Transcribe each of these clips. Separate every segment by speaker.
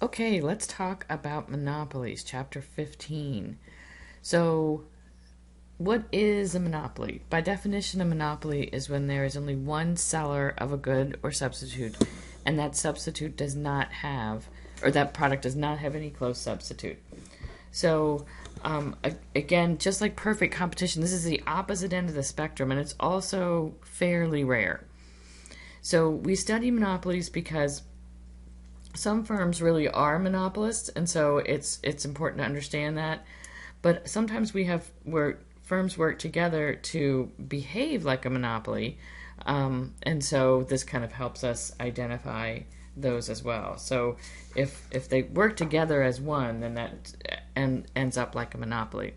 Speaker 1: Okay, let's talk about monopolies, chapter 15. So, what is a monopoly? By definition, a monopoly is when there is only one seller of a good or substitute, and that substitute does not have, or that product does not have any close substitute. So, again, just like perfect competition, this is the opposite end of the spectrum, and it's also fairly rare. So, we study monopolies because some firms really are monopolists, and so it's important to understand that. But sometimes we have where firms work together to behave like a monopoly, and so this kind of helps us identify those as well. So if they work together as one, then that ends up like a monopoly.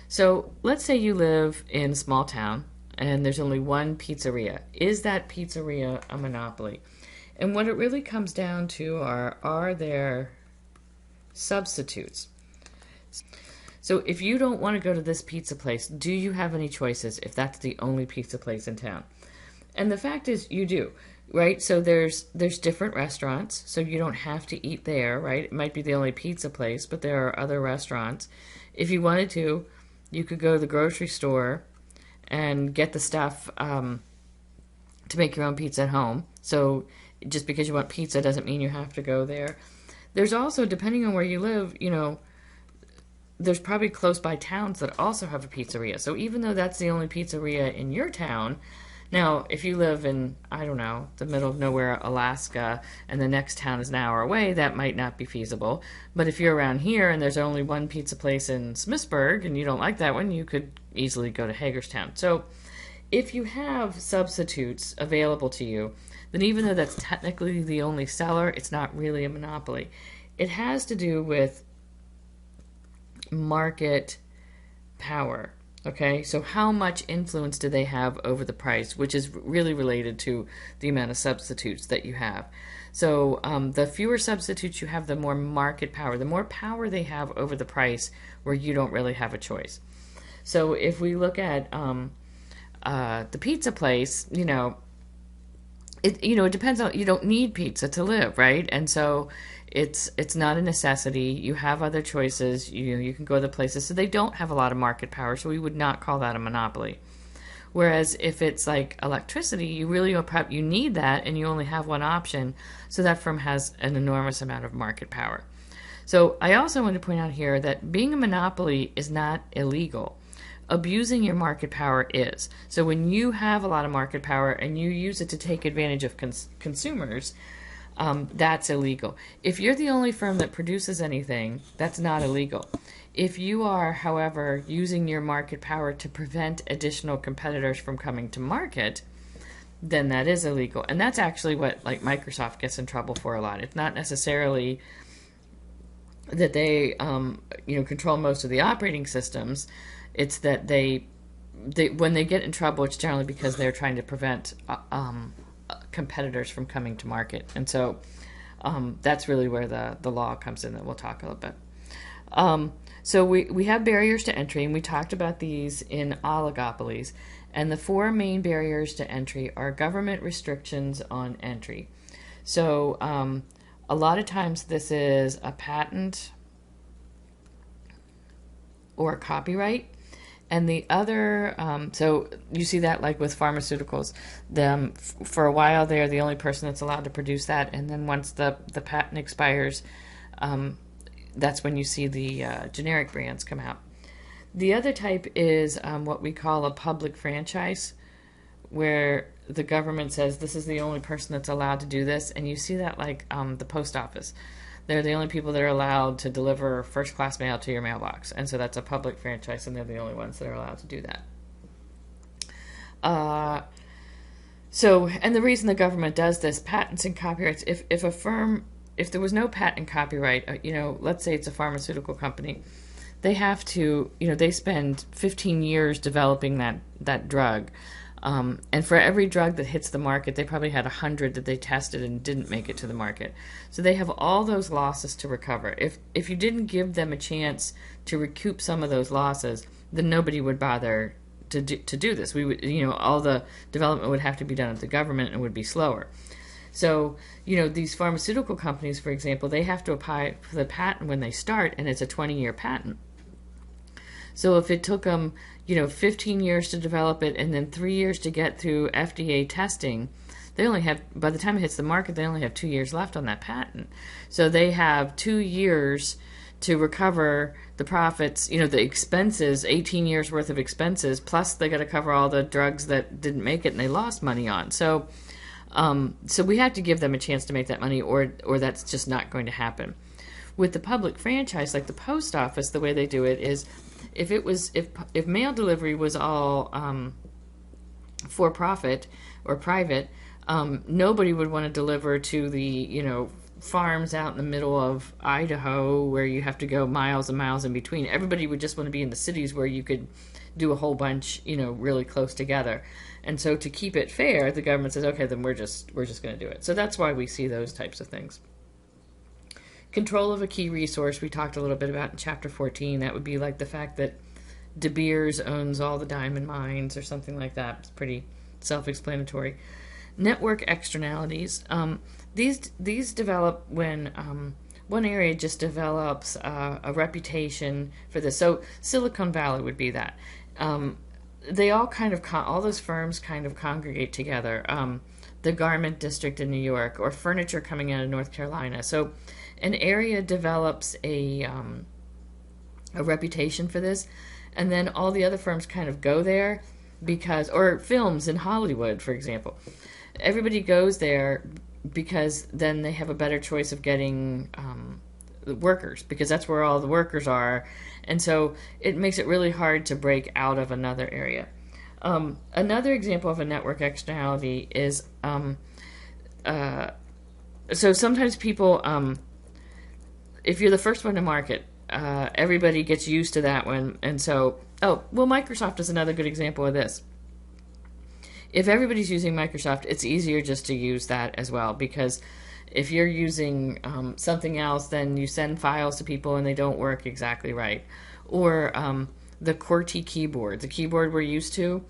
Speaker 1: So let's say you live in a small town and there's only one pizzeria. Is that pizzeria a monopoly? And what it really comes down to are there substitutes? So if you don't want to go to this pizza place, do you have any choices if that's the only pizza place in town? And the fact is you do, right? So there's different restaurants, so you don't have to eat there, right? It might be the only pizza place, but there are other restaurants. If you wanted to, you could go to the grocery store and get the stuff to make your own pizza at home. So just because you want pizza doesn't mean you have to go there. There's also, depending on where you live, there's probably close by towns that also have a pizzeria. So even though that's the only pizzeria in your town, now if you live in, I don't know, the middle of nowhere, Alaska, and the next town is an hour away, that might not be feasible. But if you're around here and there's only one pizza place in Smithsburg and you don't like that one, you could easily go to Hagerstown. So if you have substitutes available to you, then even though that's technically the only seller, it's not really a monopoly. It has to do with market power. Okay, so how much influence do they have over the price, which is really related to the amount of substitutes that you have. So the fewer substitutes you have, the more market power, the more power they have over the price where you don't really have a choice. So if we look at the pizza place, it depends on, you don't need pizza to live, right? And so it's not a necessity. You have other choices. You can go to places, so they don't have a lot of market power. So we would not call that a monopoly. Whereas if it's like electricity, you really you need that, and you only have one option. So that firm has an enormous amount of market power. So I also want to point out here that being a monopoly is not illegal. Abusing your market power is. So when you have a lot of market power and you use it to take advantage of consumers, that's illegal. If you're the only firm that produces anything, that's not illegal. If you are, however, using your market power to prevent additional competitors from coming to market, then that is illegal. And that's actually what like Microsoft gets in trouble for a lot. It's not necessarily that they control most of the operating systems. It's that they when they get in trouble, it's generally because they're trying to prevent competitors from coming to market. And so that's really where the law comes in that we'll talk a little bit. So we have barriers to entry, and we talked about these in oligopolies. And the four main barriers to entry are government restrictions on entry. So a lot of times this is a patent or a copyright. And the other, so you see that like with pharmaceuticals, for a while they're the only person that's allowed to produce that, and then once the patent expires, that's when you see the generic brands come out. The other type is what we call a public franchise, where the government says this is the only person that's allowed to do this, and you see that like the post office. They're the only people that are allowed to deliver first-class mail to your mailbox. And so that's a public franchise, and they're the only ones that are allowed to do that. And the reason the government does this, patents and copyrights, if there was no patent and copyright, let's say it's a pharmaceutical company, they have to, they spend 15 years developing that drug. And for every drug that hits the market, they probably had 100 that they tested and didn't make it to the market. So they have all those losses to recover. If you didn't give them a chance to recoup some of those losses, then nobody would bother to do this. We would, all the development would have to be done at the government and would be slower. So, these pharmaceutical companies, for example, they have to apply for the patent when they start, and it's a 20-year patent. So if it took them, 15 years to develop it and then 3 years to get through FDA testing, they only have, by the time it hits the market, they only have 2 years left on that patent. So they have 2 years to recover the profits, the expenses, 18 years worth of expenses, plus they got to cover all the drugs that didn't make it and they lost money on. So we have to give them a chance to make that money, or that's just not going to happen. With the public franchise, like the post office, the way they do it is, if mail delivery was all for profit or private, nobody would want to deliver to the farms out in the middle of Idaho where you have to go miles and miles in between. Everybody would just want to be in the cities where you could do a whole bunch, really close together. And so to keep it fair, the government says, okay, then we're just going to do it. So that's why we see those types of things. Control of a key resource, we talked a little bit about in Chapter 14. That would be like the fact that De Beers owns all the diamond mines or something like that. It's pretty self-explanatory. Network externalities. These develop when one area just develops a reputation for this. So Silicon Valley would be that. They all kind of, all those firms kind of congregate together. The garment district in New York, or furniture coming out of North Carolina. So an area develops a reputation for this, and then all the other firms kind of go there because, or films in Hollywood, for example. Everybody goes there because then they have a better choice of getting the workers, because that's where all the workers are. And so it makes it really hard to break out of another area. Another example of a network externality is, so sometimes people, if you're the first one to market, everybody gets used to that one. And so, Microsoft is another good example of this. If everybody's using Microsoft, it's easier just to use that as well, because if you're using something else, then you send files to people and they don't work exactly right. Or the QWERTY keyboard, the keyboard we're used to,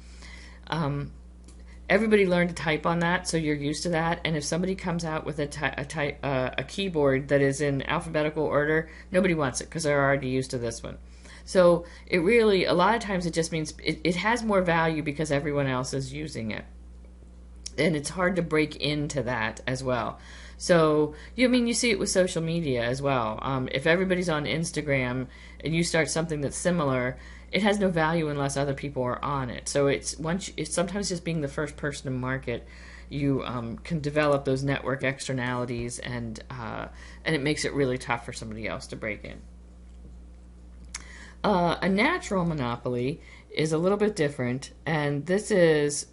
Speaker 1: everybody learned to type on that, so you're used to that. And if somebody comes out with a keyboard that is in alphabetical order, nobody wants it because they're already used to this one. So it really, a lot of times it just means it has more value because everyone else is using it. And it's hard to break into that as well. So, you see it with social media as well. If everybody's on Instagram and you start something that's similar, it has no value unless other people are on it. So it's sometimes just being the first person to market, you can develop those network externalities, and it makes it really tough for somebody else to break in. A natural monopoly is a little bit different, and this is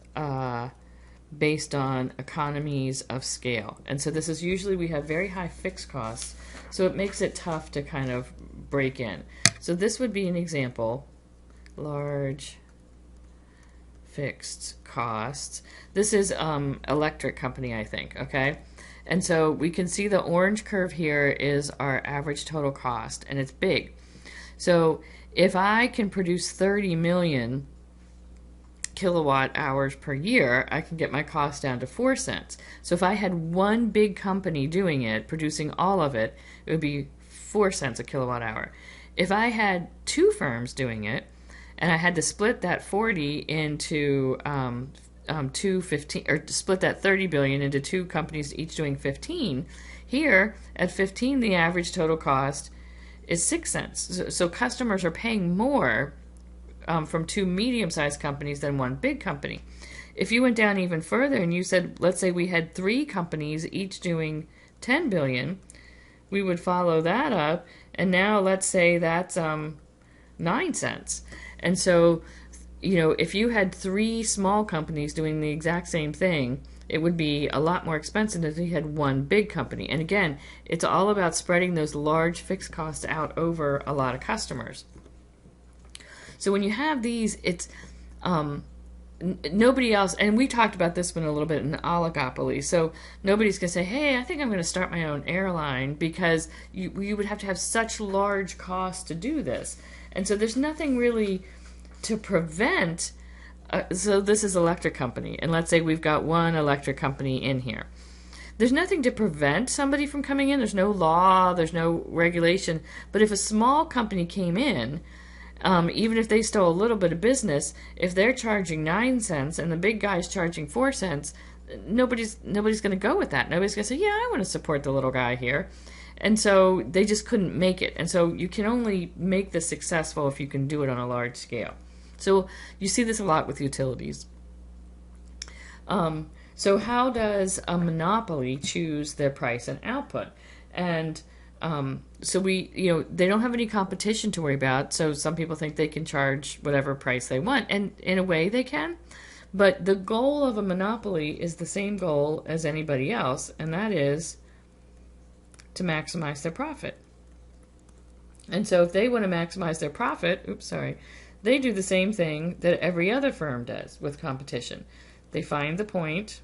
Speaker 1: based on economies of scale. And so this is usually, we have very high fixed costs, so it makes it tough to kind of break in. So this would be an example, large fixed costs. This is electric company, I think, okay? And so we can see the orange curve here is our average total cost, and it's big. So if I can produce 30 million kilowatt hours per year, I can get my cost down to 4 cents. So if I had one big company doing it, producing all of it, it would be 4 cents a kilowatt hour. If I had two firms doing it, and I had to split that 40 into 15, or split that 30 billion into two companies each doing 15, here at 15 the average total cost is 6 cents. So customers are paying more from two medium-sized companies than one big company. If you went down even further and you said, let's say we had three companies each doing 10 billion, we would follow that up, and now let's say that's 9 cents. And so, if you had three small companies doing the exact same thing, it would be a lot more expensive than if you had one big company. And again, it's all about spreading those large fixed costs out over a lot of customers. So when you have these, it's nobody else, and we talked about this one a little bit in oligopoly, so nobody's going to say, hey, I think I'm going to start my own airline, because you would have to have such large costs to do this. And so there's nothing really to prevent. So this is electric company, and let's say we've got one electric company in here. there's nothing to prevent somebody from coming in. There's no law, there's no regulation. But if a small company came in, even if they stole a little bit of business, if they're charging 9 cents and the big guy's charging 4 cents, nobody's going to go with that. Nobody's going to say, yeah, I want to support the little guy here. And so they just couldn't make it. And so you can only make this successful if you can do it on a large scale. So you see this a lot with utilities. So how does a monopoly choose their price and output? And so they don't have any competition to worry about. So some people think they can charge whatever price they want. And in a way they can. But the goal of a monopoly is the same goal as anybody else. And that is to maximize their profit. And so if they want to maximize their profit, they do the same thing that every other firm does with competition. They find the point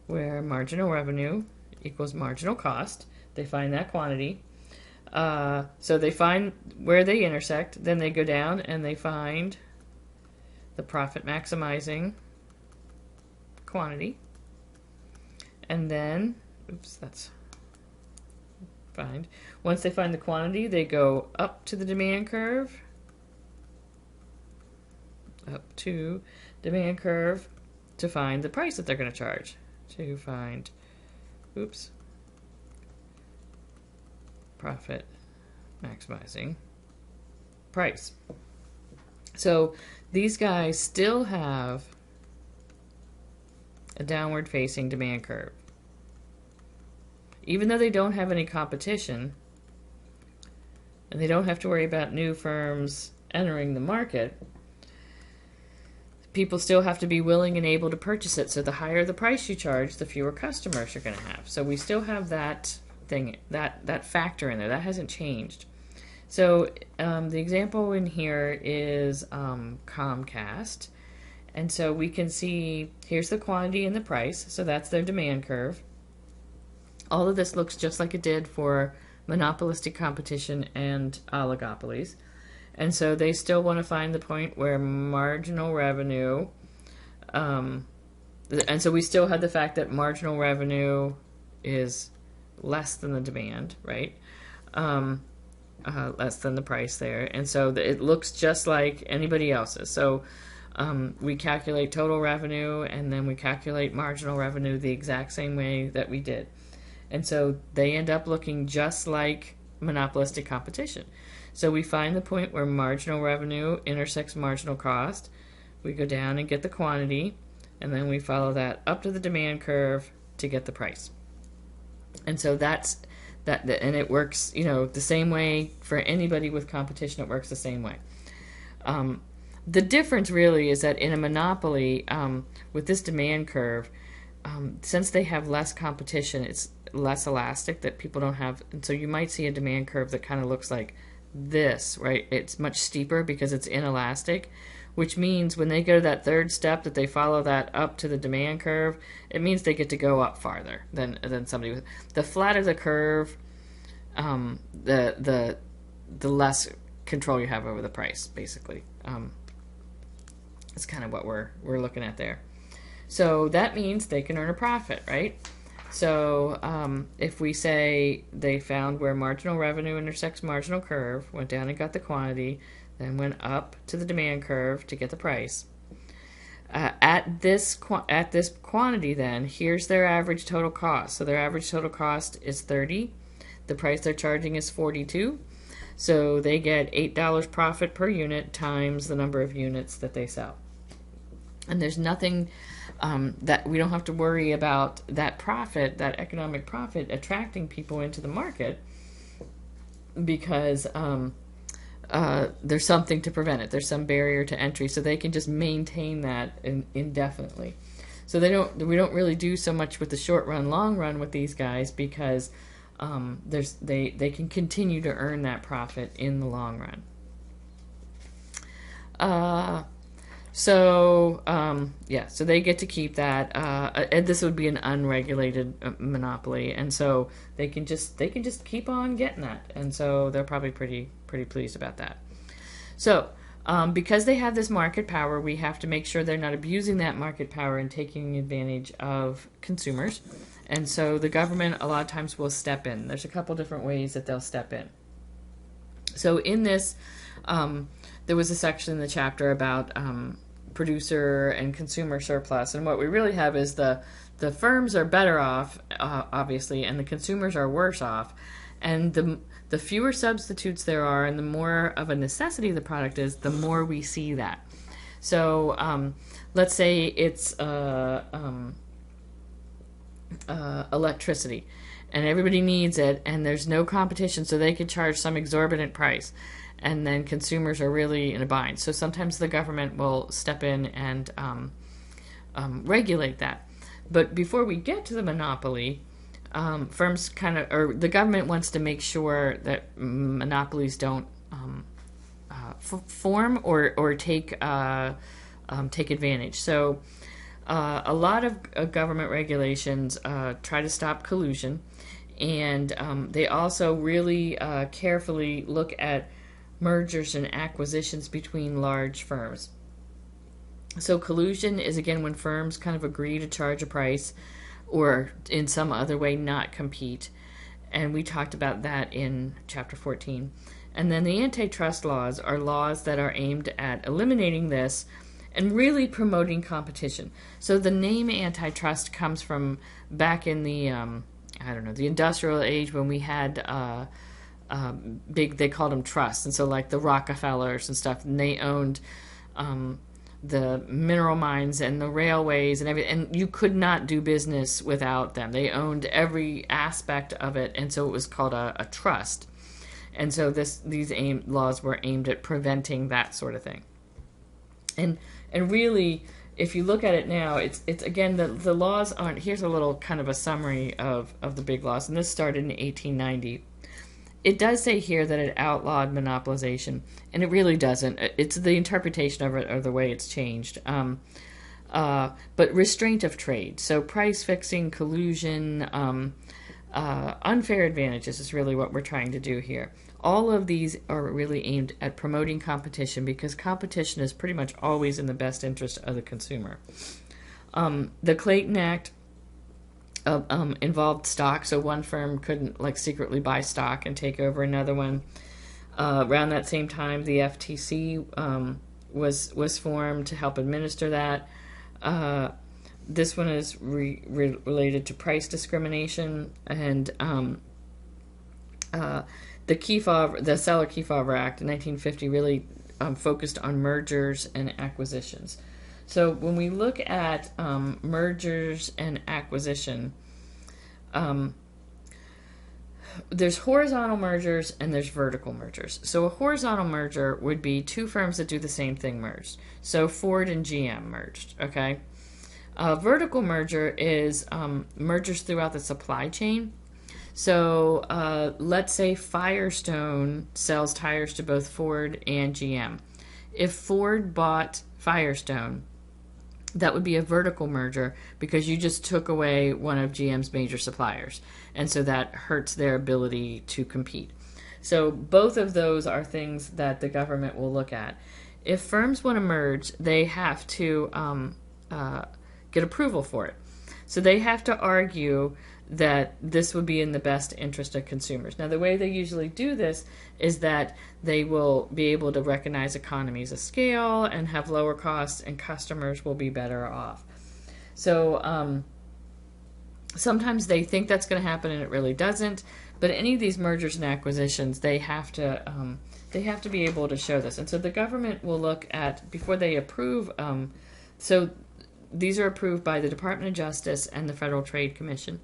Speaker 1: where marginal revenue equals marginal cost. They find that quantity. So they find where they intersect. Then they go down and they find the profit maximizing quantity. And then, once they find the quantity, they go up to the demand curve. To find the price that they're going to charge. To find, profit maximizing price. So these guys still have a downward facing demand curve. Even though they don't have any competition, and they don't have to worry about new firms entering the market, people still have to be willing and able to purchase it. So the higher the price you charge, the fewer customers you're going to have. So we still have that thing, that factor in there. That hasn't changed. So the example in here is Comcast. And so we can see, here's the quantity and the price. So that's their demand curve. All of this looks just like it did for monopolistic competition and oligopolies. And so they still want to find the point where marginal revenue, and so we still have the fact that marginal revenue is less than the demand, right? Less than the price there. And so it looks just like anybody else's. So we calculate total revenue and then we calculate marginal revenue the exact same way that we did. And so they end up looking just like monopolistic competition. So we find the point where marginal revenue intersects marginal cost. We go down and get the quantity, and then we follow that up to the demand curve to get the price. And so that's that, and it works, the same way for anybody with competition. It works the same way. The difference really is that in a monopoly, with this demand curve, since they have less competition, it's less elastic, that people don't have, and so you might see a demand curve that kind of looks like this, right? It's much steeper because it's inelastic, which means when they go to that third step, that they follow that up to the demand curve, it means they get to go up farther than somebody with the flatter the curve, the less control you have over the price, basically. That's kind of what we're looking at there. So that means they can earn a profit, right? So if we say they found where marginal revenue intersects marginal curve, went down and got the quantity, then went up to the demand curve to get the price. At this quantity, then, here's their average total cost. So their average total cost is 30. The price they're charging is 42. So they get $8 profit per unit times the number of units that they sell. And there's nothing that we don't have to worry about that profit, that economic profit, attracting people into the market, because there's something to prevent it. There's some barrier to entry, so they can just maintain that indefinitely. So we don't really do so much with the short run, long run with these guys, because they can continue to earn that profit in the long run. So they get to keep that, and this would be an unregulated monopoly, and so they can just keep on getting that, and so they're probably pretty pleased about that. So Because they have this market power, we have to make sure they're not abusing that market power and taking advantage of consumers. And so the government a lot of times will step in. There's a couple different ways that they'll step in. So in this, there was a section in the chapter about producer and consumer surplus. And what we really have is the firms are better off, obviously, and the consumers are worse off. And the fewer substitutes there are and the more of a necessity the product is, the more we see that. So let's say it's electricity, and everybody needs it, and there's no competition, so they could charge some exorbitant price, and then consumers are really in a bind. So sometimes the government will step in and regulate that. But before we get to the monopoly, firms or the government wants to make sure that monopolies don't form or take advantage. So a lot of government regulations try to stop collusion, and they also really carefully look at mergers and acquisitions between large firms. So collusion is, again, when firms kind of agree to charge a price or in some other way not compete. And we talked about that in Chapter 14. And then the antitrust laws are laws that are aimed at eliminating this and really promoting competition. So the name antitrust comes from back in the, the industrial age when we had they called them trusts. And so like the Rockefellers and stuff, and they owned the mineral mines and the railways and everything, and you could not do business without them. They owned every aspect of it, and so it was called a trust. And so these laws were aimed at preventing that sort of thing. And really, if you look at it now, it's again, the laws aren't. Here's a little kind of a summary of the big laws, and this started in 1890. It does say here that it outlawed monopolization, and it really doesn't. It's the interpretation of it or the way it's changed. But restraint of trade, so price fixing, collusion, unfair advantages is really what we're trying to do here. All of these are really aimed at promoting competition because competition is pretty much always in the best interest of the consumer. The Clayton Act involved stock, so one firm couldn't secretly buy stock and take over another one. Around that same time, the FTC was formed to help administer that. This one is related to price discrimination, and the Seller-Kefauver Act in 1950 really focused on mergers and acquisitions. So when we look at mergers and acquisition, there's horizontal mergers and there's vertical mergers. So a horizontal merger would be two firms that do the same thing merged. So Ford and GM merged, okay? A vertical merger is mergers throughout the supply chain. So let's say Firestone sells tires to both Ford and GM. If Ford bought Firestone, that would be a vertical merger because you just took away one of GM's major suppliers. And so that hurts their ability to compete. So both of those are things that the government will look at. If firms want to merge, they have to get approval for it. So they have to argue that this would be in the best interest of consumers. Now, the way they usually do this is that they will be able to recognize economies of scale and have lower costs, and customers will be better off. So sometimes they think that's going to happen, and it really doesn't. But any of these mergers and acquisitions, they have to be able to show this. And so the government will look at, before they approve, so these are approved by the Department of Justice and the Federal Trade Commission.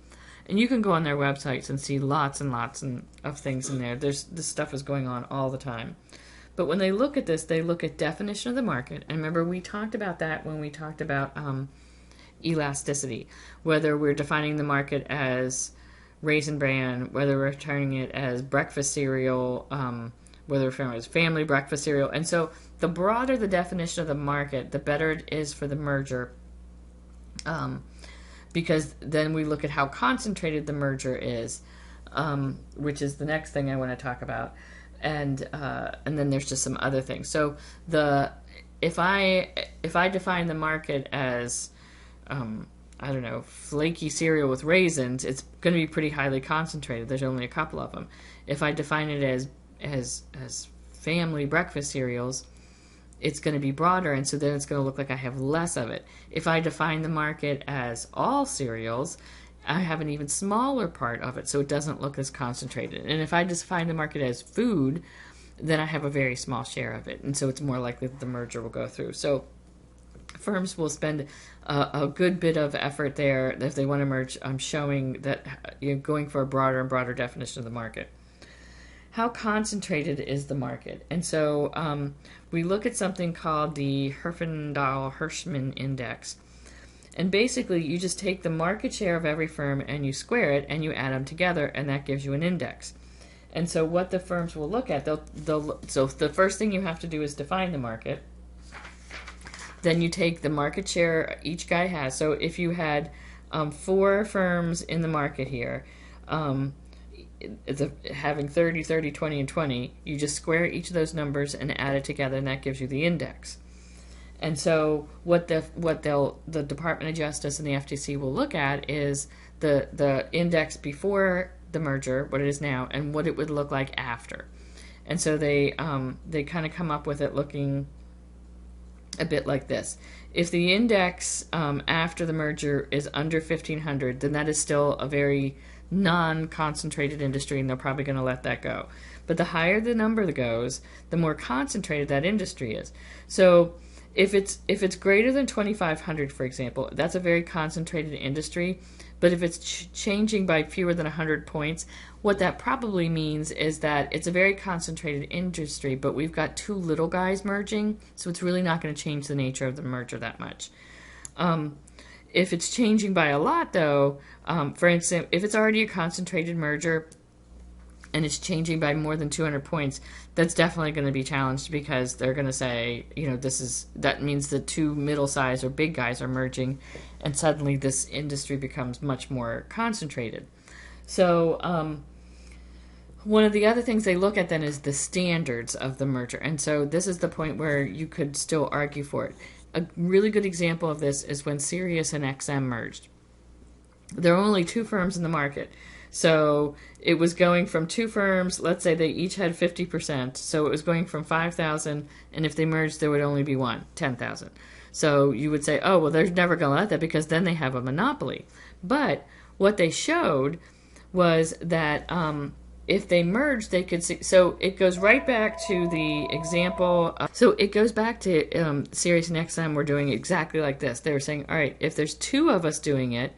Speaker 1: And you can go on their websites and see lots and lots of things in there. This stuff is going on all the time. But when they look at this, they look at definition of the market. And remember, we talked about that when we talked about elasticity, whether we're defining the market as Raisin Bran, whether we're turning it as breakfast cereal, whether we're turning it as family breakfast cereal. And so the broader the definition of the market, the better it is for the merger. Because then we look at how concentrated the merger is, which is the next thing I want to talk about. and then there's just some other things. So the if I define the market as I don't know, flaky cereal with raisins, it's going to be pretty highly concentrated. There's only a couple of them. If I define it as family breakfast cereals, it's going to be broader, and so then it's going to look like I have less of it. If I define the market as all cereals, I have an even smaller part of it, so it doesn't look as concentrated. And if I just define the market as food, then I have a very small share of it, and so it's more likely that the merger will go through. So firms will spend a good bit of effort there if they want to merge, showing that going for a broader and broader definition of the market. How concentrated is the market? And so we look at something called the Herfindahl-Hirschman Index. And basically, you just take the market share of every firm and you square it and you add them together, and that gives you an index. And so what the firms will look at, so the first thing you have to do is define the market. Then you take the market share each guy has. So if you had 4 firms in the market here, having 30, 30, 20, and 20, you just square each of those numbers and add it together, and that gives you the index. And so what the Department of Justice and the FTC will look at is the index before the merger, what it is now, and what it would look like after. And so they kind of come up with it looking a bit like this. If the index after the merger is under 1,500, then that is still a very non-concentrated industry, and they're probably going to let that go. But the higher the number goes, the more concentrated that industry is. So if it's greater than 2,500, for example, that's a very concentrated industry. But if it's changing by fewer than 100 points, what that probably means is that it's a very concentrated industry, but we've got 2 little guys merging, so it's really not going to change the nature of the merger that much. If it's changing by a lot, though, for instance, if it's already a concentrated merger and it's changing by more than 200 points, that's definitely going to be challenged, because they're going to say, that means the 2 middle-sized or big guys are merging, and suddenly this industry becomes much more concentrated. So one of the other things they look at then is the standards of the merger, and so this is the point where you could still argue for it. A really good example of this is when Sirius and XM merged. There are only 2 firms in the market. So it was going from 2 firms, let's say they each had 50%, so it was going from 5,000, and if they merged, there would only be 10,000. So you would say, oh, well, they're never going to let that, because then they have a monopoly. But what they showed was that if they merged, they could see. So it goes right back to the example. So it goes back to Sirius and XM were doing exactly like this. They were saying, all right, if there's 2 of us doing it,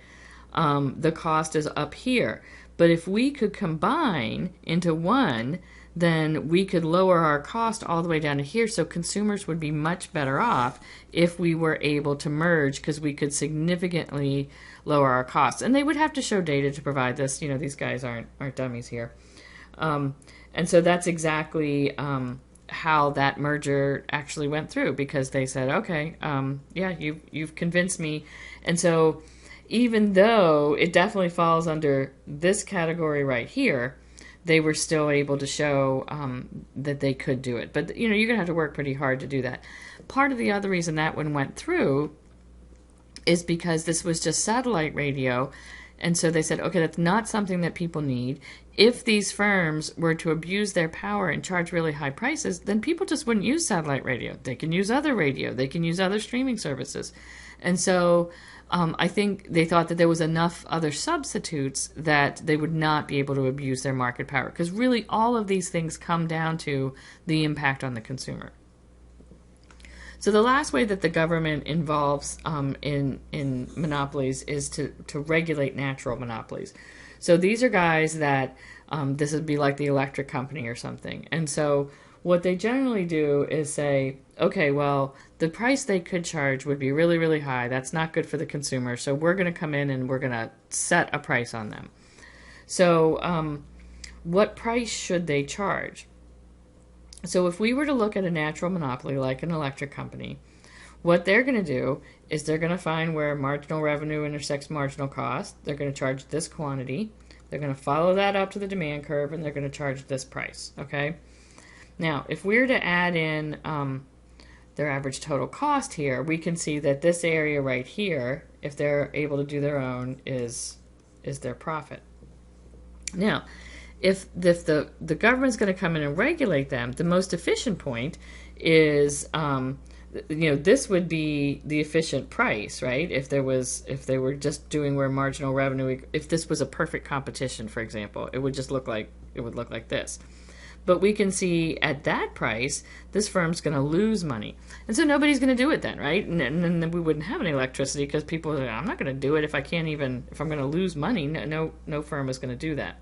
Speaker 1: the cost is up here. But if we could combine into one, then we could lower our cost all the way down to here. So consumers would be much better off if we were able to merge, because we could significantly lower our costs. And they would have to show data to provide this. These guys aren't dummies here. And so that's exactly how that merger actually went through, because they said, okay, yeah, you've convinced me. And so even though it definitely falls under this category right here, they were still able to show that they could do it. But, you're going to have to work pretty hard to do that. Part of the other reason that one went through is because this was just satellite radio. And so they said, okay, that's not something that people need. If these firms were to abuse their power and charge really high prices, then people just wouldn't use satellite radio. They can use other radio. They can use other streaming services. And so I think they thought that there was enough other substitutes that they would not be able to abuse their market power. Because really all of these things come down to the impact on the consumer. So the last way that the government involves in monopolies is to regulate natural monopolies. So these are guys that, this would be like the electric company or something. And so what they generally do is say, okay, well, the price they could charge would be really, really high. That's not good for the consumer. So we're going to come in and we're going to set a price on them. So what price should they charge? So if we were to look at a natural monopoly like an electric company, what they're going to do is they're going to find where marginal revenue intersects marginal cost. They're going to charge this quantity. They're going to follow that up to the demand curve, and they're going to charge this price, okay? Now, if we're to add in their average total cost here, we can see that this area right here, if they're able to do their own, is their profit. Now, if the government's going to come in and regulate them, the most efficient point is this would be the efficient price, right? If they were just doing where marginal revenue, if this was a perfect competition, for example, it would look like this. But we can see at that price, this firm's going to lose money. And so nobody's going to do it then, right? And then we wouldn't have any electricity because people are like, I'm not going to do it if I'm going to lose money. No firm is going to do that.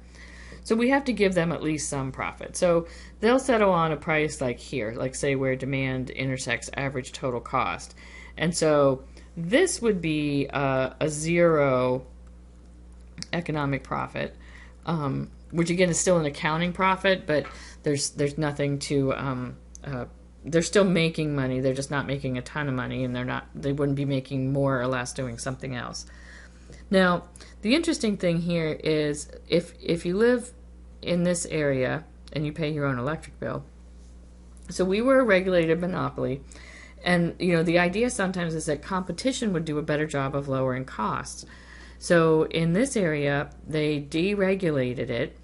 Speaker 1: So we have to give them at least some profit. So they'll settle on a price like here, like say where demand intersects average total cost. And so this would be a zero economic profit, which again is still an accounting profit, but there's nothing to they're still making money. They're just not making a ton of money, and they wouldn't be making more or less doing something else. Now, the interesting thing here is if you live in this area and you pay your own electric bill. So we were a regulated monopoly, and the idea sometimes is that competition would do a better job of lowering costs. So in this area, they deregulated it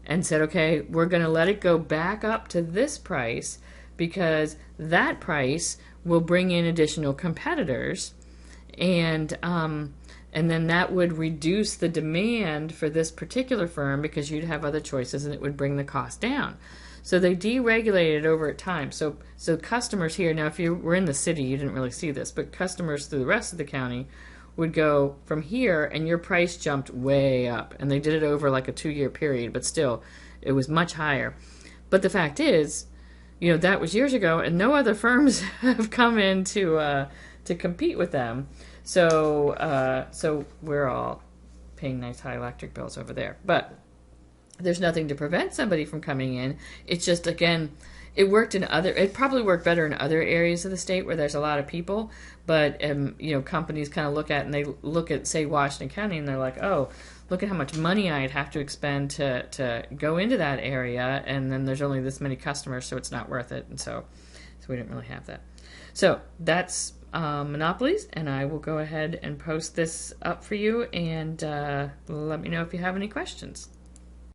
Speaker 1: and said, okay, we're going to let it go back up to this price because that price will bring in additional competitors, and then that would reduce the demand for this particular firm because you'd have other choices and it would bring the cost down. So they deregulated over time. So customers here, now if you were in the city, you didn't really see this, but customers through the rest of the county would go from here and your price jumped way up. And they did it over like a 2-year period, but still it was much higher. But the fact is, that was years ago and no other firms have come in to compete with them. So we're all paying nice high electric bills over there. But there's nothing to prevent somebody from coming in. It's just, again, it probably worked better in other areas of the state where there's a lot of people, but companies kind of look at, say, Washington County, and they're like, oh, look at how much money I'd have to expend to go into that area, and then there's only this many customers, so it's not worth it, and so we didn't really have that. So that's Monopolies, and I will go ahead and post this up for you, and let me know if you have any questions.